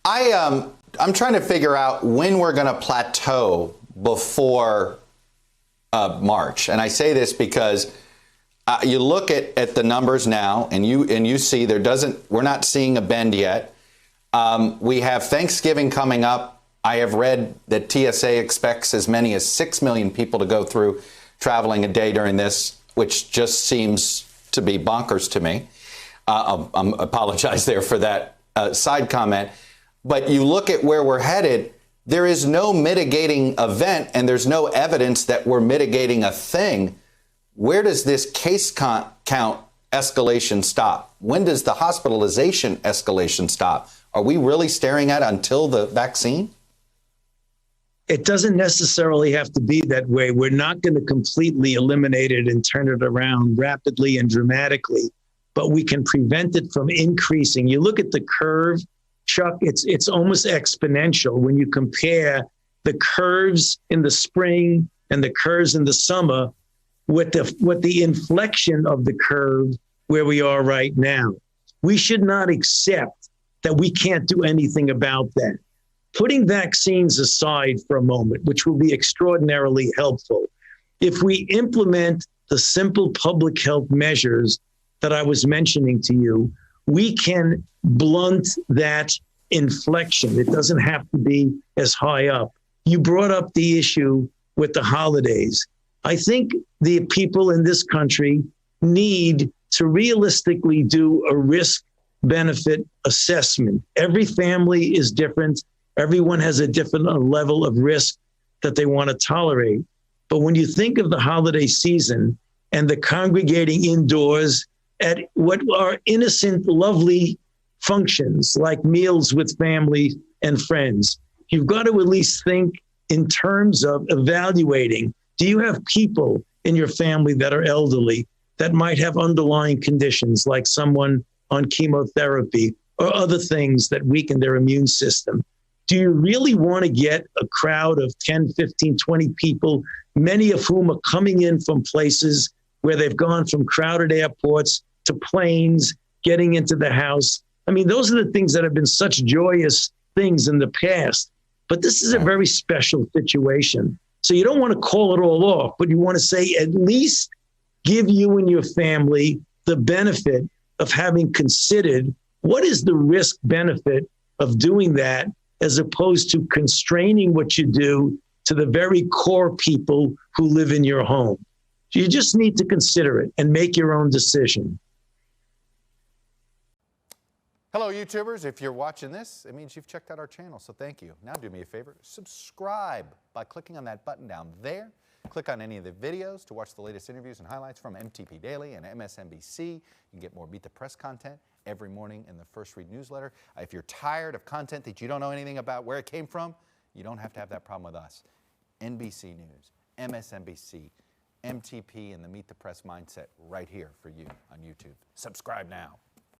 I'm trying to figure out when we're going to plateau before March, and I say this because you look at the numbers now, and you see we're not seeing a bend yet. We have Thanksgiving coming up. I have read that TSA expects as many as 6 million people to go through traveling a day during this, which just seems to be bonkers to me. I apologize there for that side comment. But you look at where we're headed, there is no mitigating event, and there's no evidence that we're mitigating a thing. Where does this case count escalation stop? When does the hospitalization escalation stop? Are we really staring at until the vaccine? It doesn't necessarily have to be that way. We're not going to completely eliminate it and turn it around rapidly and dramatically, but we can prevent it from increasing. You look at the curve, Chuck, it's almost exponential when you compare the curves in the spring and the curves in the summer with the inflection of the curve where we are right now. We should not accept that we can't do anything about that. Putting vaccines aside for a moment, which will be extraordinarily helpful, if we implement the simple public health measures that I was mentioning to you, we can blunt that inflection. It doesn't have to be as high up. You brought up the issue with the holidays. I think the people in this country need to realistically do a risk-benefit assessment. Every family is different. Everyone has a different level of risk that they want to tolerate. But when you think of the holiday season and the congregating indoors at what are innocent, lovely functions like meals with family and friends, you've got to at least think in terms of evaluating, do you have people in your family that are elderly that might have underlying conditions like someone on chemotherapy or other things that weaken their immune system? Do you really want to get a crowd of 10, 15, 20 people, many of whom are coming in from places where they've gone from crowded airports to planes, getting into the house? I mean, those are the things that have been such joyous things in the past. But this is a very special situation. So you don't want to call it all off, but you want to say at least give you and your family the benefit of having considered what is the risk benefit of doing that, as opposed to constraining what you do to the very core people who live in your home. You just need to consider it and make your own decision. Hello, YouTubers. If you're watching this, it means you've checked out our channel, so thank you. Now do me a favor, subscribe by clicking on that button down there. Click on any of the videos to watch the latest interviews and highlights from MTP Daily and MSNBC. You can get more Meet the Press content every morning in the First Read newsletter. If you're tired of content that you don't know anything about where it came from, you don't have to have that problem with us. NBC News, MSNBC, MTP, and the Meet the Press mindset right here for you on YouTube. Subscribe now.